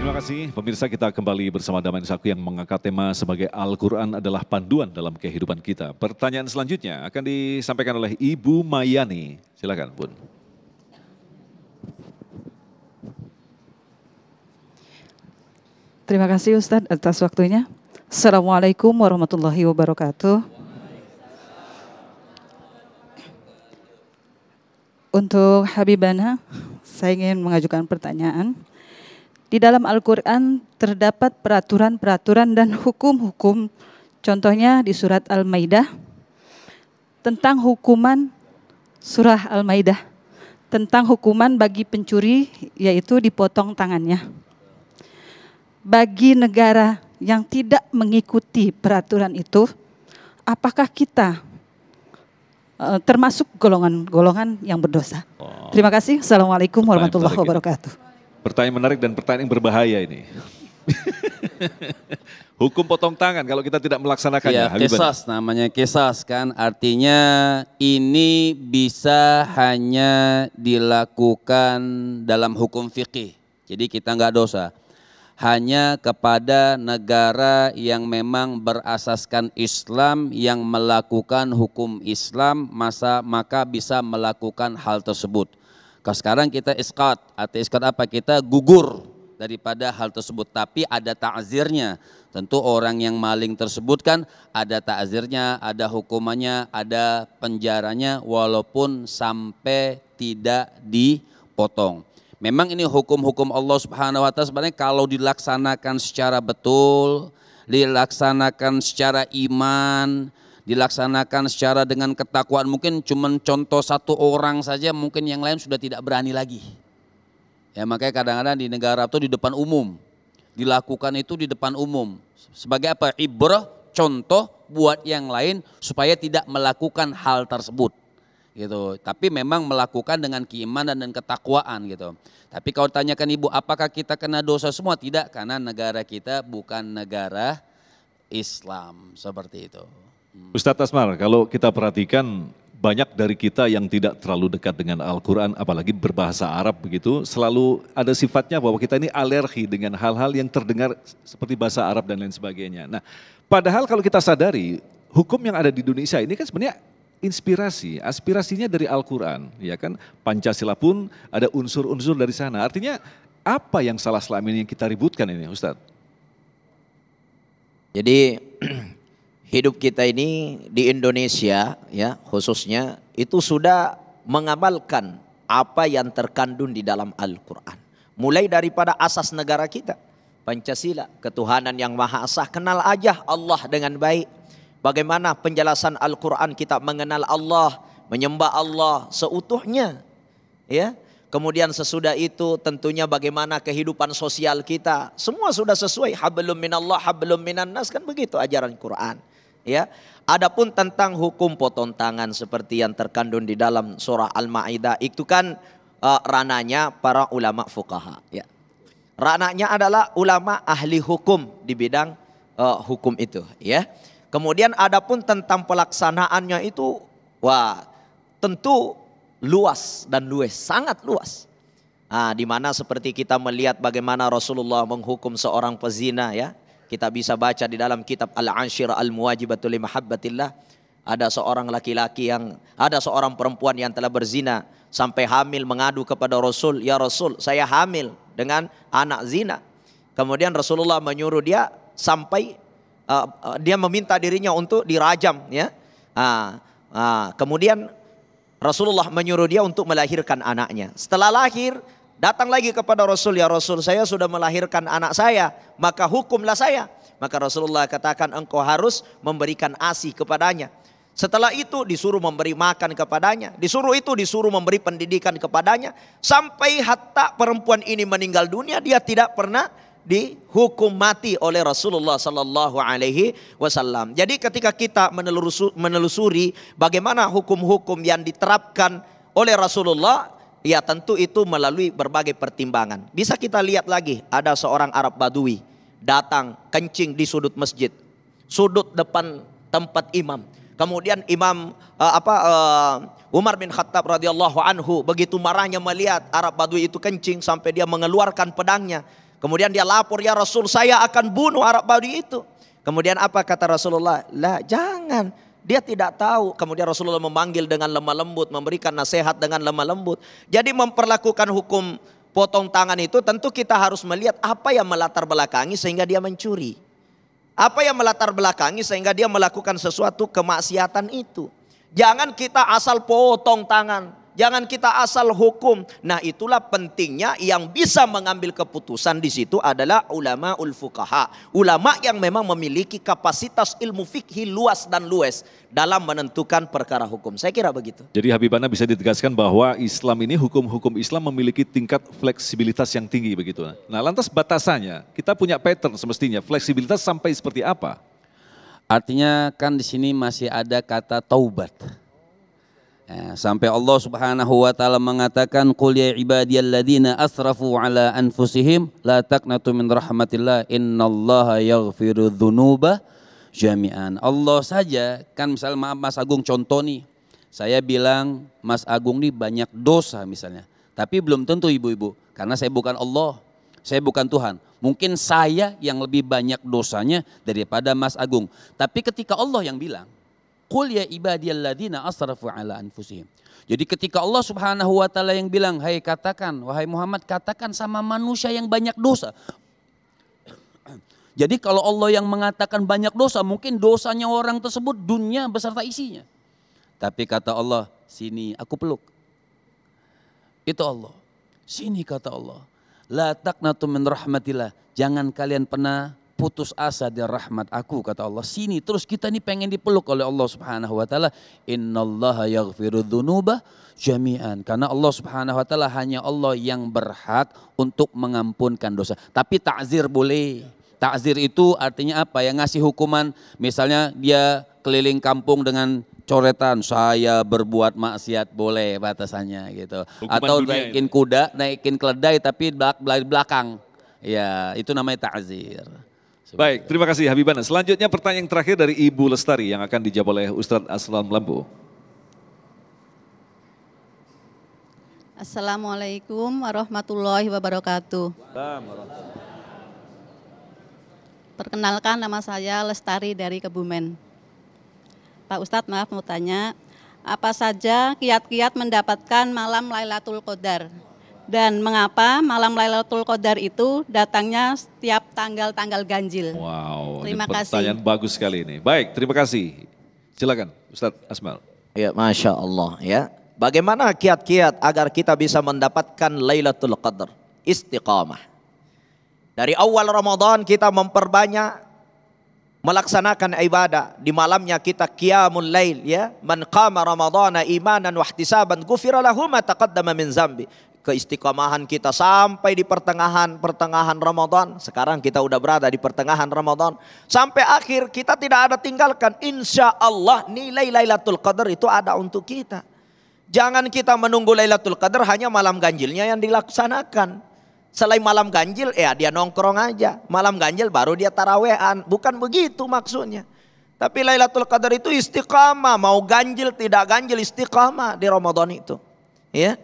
Terima kasih pemirsa, kita kembali bersama Damain Saku yang mengangkat tema sebagai Al-Quran adalah panduan dalam kehidupan kita. Pertanyaan selanjutnya akan disampaikan oleh Ibu Mayani. Silakan Bun. Terima kasih Ustadz atas waktunya. Assalamualaikum warahmatullahi wabarakatuh. Untuk Habibana, saya ingin mengajukan pertanyaan. Di dalam Al-Quran terdapat peraturan-peraturan dan hukum-hukum, contohnya di surat Al-Maidah, tentang hukuman surah Al-Maidah, tentang hukuman bagi pencuri, yaitu dipotong tangannya. Bagi negara yang tidak mengikuti peraturan itu, apakah kita termasuk golongan-golongan yang berdosa? Terima kasih. Assalamualaikum warahmatullahi wabarakatuh. Pertanyaan menarik dan pertanyaan yang berbahaya ini. Hukum potong tangan kalau kita tidak melaksanakannya. Ya, kisas namanya kisas kan, artinya ini bisa hanya dilakukan dalam hukum fikih. Jadi kita nggak dosa. Hanya kepada negara yang memang berasaskan Islam, yang melakukan hukum Islam, maka bisa melakukan hal tersebut. Kalau sekarang kita isqat, atau isqat apa? Kita gugur daripada hal tersebut, tapi ada ta'zirnya. Tentu orang yang maling tersebut kan ada ta'zirnya, ada hukumannya, ada penjaranya, walaupun sampai tidak dipotong. Memang ini hukum-hukum Allah Subhanahu wa Ta'ala sebenarnya kalau dilaksanakan secara betul, dilaksanakan secara iman, dilaksanakan secara dengan ketakwaan, mungkin cuma contoh satu orang saja, mungkin yang lain sudah tidak berani lagi. Ya, makanya kadang-kadang di negara itu di depan umum, dilakukan itu di depan umum. Sebagai apa? Ibrah, contoh buat yang lain supaya tidak melakukan hal tersebut. Gitu. Tapi memang melakukan dengan keimanan dan ketakwaan gitu. Tapi kalau tanyakan Ibu, apakah kita kena dosa semua? Tidak, karena negara kita bukan negara Islam seperti itu. Ustadz Asmar, kalau kita perhatikan banyak dari kita yang tidak terlalu dekat dengan Al-Quran, apalagi berbahasa Arab begitu, selalu ada sifatnya bahwa kita ini alergi dengan hal-hal yang terdengar seperti bahasa Arab dan lain sebagainya. Nah, padahal kalau kita sadari, hukum yang ada di Indonesia ini kan sebenarnya inspirasi, aspirasinya dari Al-Quran, ya kan? Pancasila pun ada unsur-unsur dari sana. Artinya apa yang salah selama ini yang kita ributkan ini, Ustadz? Jadi hidup kita ini di Indonesia ya khususnya itu sudah mengamalkan apa yang terkandung di dalam Al-Quran. Mulai daripada asas negara kita, Pancasila, ketuhanan yang Maha Esa, kenal aja Allah dengan baik. Bagaimana penjelasan Al-Quran kita mengenal Allah, menyembah Allah seutuhnya. Ya. Kemudian sesudah itu tentunya bagaimana kehidupan sosial kita. Semua sudah sesuai. Hablum minallah, hablum minan nas, kan begitu ajaran Quran. Ya. Adapun tentang hukum potong tangan seperti yang terkandung di dalam surah Al-Maidah, itu kan rananya para ulama fuqaha. Ya. Rananya adalah ulama ahli hukum di bidang hukum itu. Ya. Kemudian adapun tentang pelaksanaannya itu, wah tentu luas dan luas, sangat luas. Nah, di mana seperti kita melihat bagaimana Rasulullah menghukum seorang pezina ya. Kita bisa baca di dalam kitab Al-Anshir Al-Muwajibatul li Mahabbatillah. Ada seorang laki-laki ada seorang perempuan yang telah berzina sampai hamil mengadu kepada Rasul, "Ya Rasul, saya hamil dengan anak zina." Kemudian Rasulullah menyuruh dia sampai dia meminta dirinya untuk dirajam ya. Kemudian Rasulullah menyuruh dia untuk melahirkan anaknya. Setelah lahir datang lagi kepada Rasul, "Ya Rasul, saya sudah melahirkan anak saya, maka hukumlah saya." Maka Rasulullah katakan, "Engkau harus memberikan ASI kepadanya." Setelah itu disuruh memberi makan kepadanya, disuruh memberi pendidikan kepadanya, sampai hatta perempuan ini meninggal dunia, dia tidak pernah dihukum mati oleh Rasulullah Sallallahu Alaihi Wasallam. Jadi ketika kita menelusuri bagaimana hukum-hukum yang diterapkan oleh Rasulullah, ya tentu itu melalui berbagai pertimbangan. Bisa kita lihat lagi, ada seorang Arab Badui datang kencing di sudut masjid, sudut depan tempat imam. Kemudian Umar bin Khattab radhiyallahu anhu begitu marahnya melihat Arab Badui itu kencing sampai dia mengeluarkan pedangnya. Kemudian dia lapor, ya Rasul, saya akan bunuh Arab Badui itu. Kemudian apa kata Rasulullah? Lah jangan, dia tidak tahu. Kemudian Rasulullah memanggil dengan lemah lembut, memberikan nasihat dengan lemah lembut. Jadi memperlakukan hukum potong tangan itu tentu kita harus melihat apa yang melatar belakangi sehingga dia mencuri. Apa yang melatar belakangi sehingga dia melakukan sesuatu kemaksiatan itu. Jangan kita asal potong tangan, jangan kita asal hukum. Nah, itulah pentingnya yang bisa mengambil keputusan di situ adalah ulamaul fuqaha. Ulama yang memang memiliki kapasitas ilmu fikih luas dan luas dalam menentukan perkara hukum. Saya kira begitu. Jadi Habibana bisa ditegaskan bahwa Islam ini, hukum-hukum Islam memiliki tingkat fleksibilitas yang tinggi begitu. Nah, lantas batasannya, kita punya pattern semestinya, fleksibilitas sampai seperti apa? Artinya kan di sini masih ada kata taubat. Sampai Allah Subhanahu wa taala mengatakan, qul ya ibadiyalladzina asrafu ala anfusihim la taqnatu min rahmatillah innallaha yaghfiru dzunuba jami'an. Allah saja kan, misalnya maaf Mas Agung, contoh nih, saya bilang Mas Agung nih banyak dosa misalnya, tapi belum tentu ibu-ibu, karena saya bukan Allah, saya bukan Tuhan. Mungkin saya yang lebih banyak dosanya daripada Mas Agung. Tapi ketika Allah yang bilang, qul ya ibadiyalladzina asrafu ala anfusihim. Jadi ketika Allah Subhanahu wa taala yang bilang, hai katakan, wahai Muhammad, katakan sama manusia yang banyak dosa. Jadi kalau Allah yang mengatakan banyak dosa, mungkin dosanya orang tersebut dunia beserta isinya. Tapi kata Allah, sini aku peluk. Itu Allah. Sini kata Allah. La taqnatu min rahmatillah. Jangan kalian pernah putus asa dari rahmat aku, kata Allah. Sini, terus kita ini pengen dipeluk oleh Allah Subhanahu wa taala. Innallaha yaghfiru dzunuba jami'an. Karena Allah Subhanahu wa taala hanya Allah yang berhak untuk mengampunkan dosa. Tapi takzir boleh. Takzir itu artinya apa? Yang ngasih hukuman, misalnya dia keliling kampung dengan coretan, saya berbuat maksiat, boleh batasannya gitu. Hukuman atau dunia naikin kuda, naikin keledai tapi belakang. Ya, itu namanya takzir. Baik, terima kasih Habibana. Selanjutnya pertanyaan terakhir dari Ibu Lestari yang akan dijawab oleh Ustadz Aslam Lampu. Assalamualaikum warahmatullahi wabarakatuh. Perkenalkan, nama saya Lestari dari Kebumen. Pak Ustadz, maaf mau tanya, apa saja kiat-kiat mendapatkan malam Lailatul Qadar? Dan mengapa malam Lailatul Qadar itu datangnya setiap tanggal-tanggal ganjil? Wow, Terima ini kasih. pertanyaan bagus sekali ini. Baik, terima kasih. Silakan Ustadz Asmal. Ya, Masya Allah ya. Bagaimana kiat-kiat agar kita bisa mendapatkan Lailatul Qadar? Istiqamah. Dari awal Ramadan kita memperbanyak melaksanakan ibadah. Di malamnya kita qiyamul lail ya. Man qama ramadhana imanan wa ihtisaban ghufira lahu ma taqaddama min zambi. Keistiqamahan kita sampai di pertengahan Ramadan. Sekarang kita udah berada di pertengahan Ramadan. Sampai akhir kita tidak ada tinggalkan. Insya Allah nilai Lailatul Qadar itu ada untuk kita. Jangan kita menunggu Lailatul Qadar hanya malam ganjilnya yang dilaksanakan. Selain malam ganjil, ya dia nongkrong aja. Malam ganjil baru dia tarawehan. Bukan begitu maksudnya. Tapi Lailatul Qadar itu istiqamah. Mau ganjil tidak ganjil istiqamah di Ramadan itu. Ya.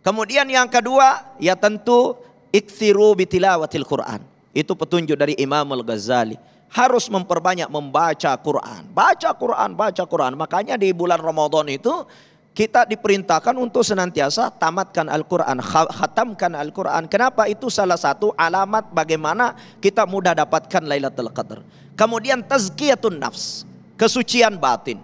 Kemudian yang kedua, ya tentu ikthiru bitilawatil Quran. Itu petunjuk dari Imam Al-Ghazali. Harus memperbanyak membaca Quran. Baca Quran, baca Quran. Makanya di bulan Ramadan itu kita diperintahkan untuk senantiasa tamatkan Al-Quran, khatamkan Al-Quran. Kenapa? Itu salah satu alamat bagaimana kita mudah dapatkan Lailatul Qadar. Kemudian tazkiyatun nafs, kesucian batin.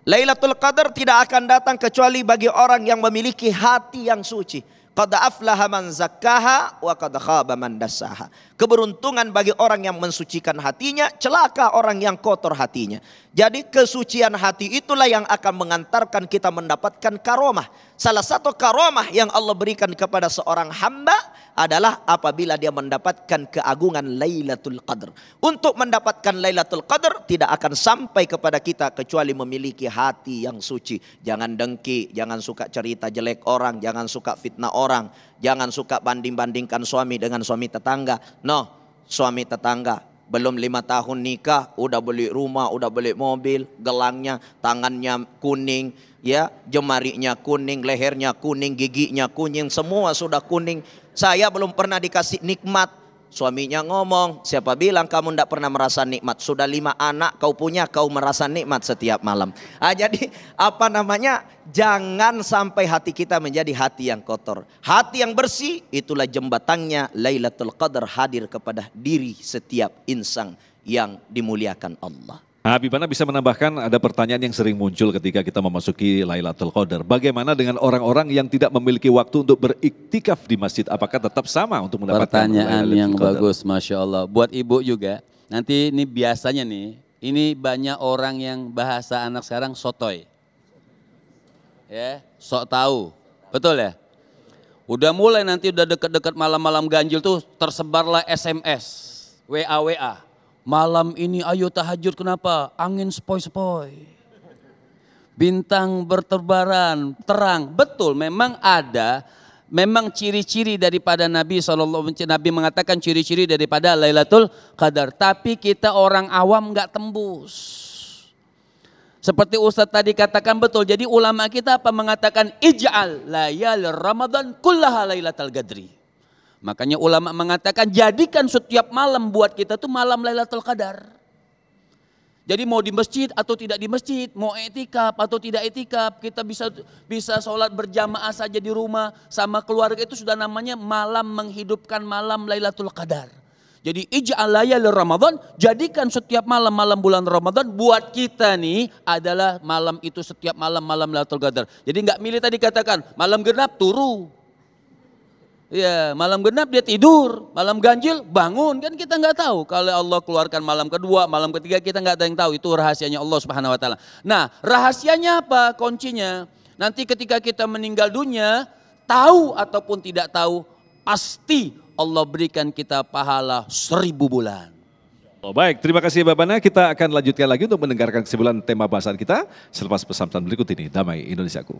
Lailatul Qadar tidak akan datang kecuali bagi orang yang memiliki hati yang suci. Qad aflaha man zakkaha wa qad khaba man dassaha. Keberuntungan bagi orang yang mensucikan hatinya, celaka orang yang kotor hatinya. Jadi kesucian hati itulah yang akan mengantarkan kita mendapatkan karomah. Salah satu karomah yang Allah berikan kepada seorang hamba adalah apabila dia mendapatkan keagungan Lailatul Qadar. Untuk mendapatkan Lailatul Qadar tidak akan sampai kepada kita kecuali memiliki hati yang suci. Jangan dengki, jangan suka cerita jelek orang, jangan suka fitnah orang, jangan suka banding-bandingkan suami dengan suami tetangga. No, suami tetangga belum 5 tahun nikah, udah beli rumah, udah beli mobil, gelangnya, tangannya kuning, ya, jemarinya kuning, lehernya kuning, giginya kuning, semua sudah kuning. Saya belum pernah dikasih nikmat suaminya ngomong, siapa bilang kamu tidak pernah merasa nikmat? Sudah 5 anak kau punya, kau merasa nikmat setiap malam. Jadi jangan sampai hati kita menjadi hati yang kotor. Hati yang bersih, itulah jembatannya Lailatul Qadar hadir kepada diri setiap insan yang dimuliakan Allah. Habibana bisa menambahkan, ada pertanyaan yang sering muncul ketika kita memasuki Lailatul Qadar. Bagaimana dengan orang-orang yang tidak memiliki waktu untuk beriktikaf di masjid? Apakah tetap sama untuk mendapatkan Pertanyaan Lailatul yang Qadar? bagus, Masya Allah. Buat ibu juga, nanti ini biasanya nih, ini banyak orang yang bahasa anak sekarang sotoy. Ya, sok tahu. Betul ya? Udah mulai nanti udah deket-deket malam-malam ganjil tuh tersebarlah SMS, WA. Malam ini ayo tahajud, kenapa? Angin sepoi-sepoi. Bintang berterbaran, terang. Betul, memang ada, memang ciri-ciri daripada Nabi SAW, Nabi mengatakan ciri-ciri daripada Lailatul Qadar. Tapi kita orang awam nggak tembus. Seperti Ustadz tadi katakan betul, jadi ulama kita apa mengatakan ij'al layal Ramadan kullaha Lailatul Qadri. Makanya ulama mengatakan jadikan setiap malam buat kita tuh malam Lailatul Qadar. Jadi mau di masjid atau tidak di masjid, mau etikaf atau tidak etikaf, kita bisa sholat berjamaah saja di rumah sama keluarga, itu sudah namanya malam menghidupkan malam Lailatul Qadar. Jadi ij'al layal Ramadan, jadikan setiap malam bulan Ramadan buat kita nih adalah malam itu, setiap malam Lailatul Qadar. Jadi nggak milih tadi katakan malam genap turu. Ya, malam genap dia tidur, malam ganjil bangun, kan kita nggak tahu. Kalau Allah keluarkan malam kedua, malam ketiga, kita nggak ada yang tahu. Itu rahasianya Allah Subhanahu Wa Taala. Nah, rahasianya apa? Kuncinya nanti ketika kita meninggal dunia, tahu ataupun tidak tahu, pasti Allah berikan kita pahala 1000 bulan. Oh, baik, terima kasih Bapak Bana. Kita akan lanjutkan lagi untuk mendengarkan kesimpulan tema bahasan kita selepas pesan berikut ini. Damai Indonesiaku.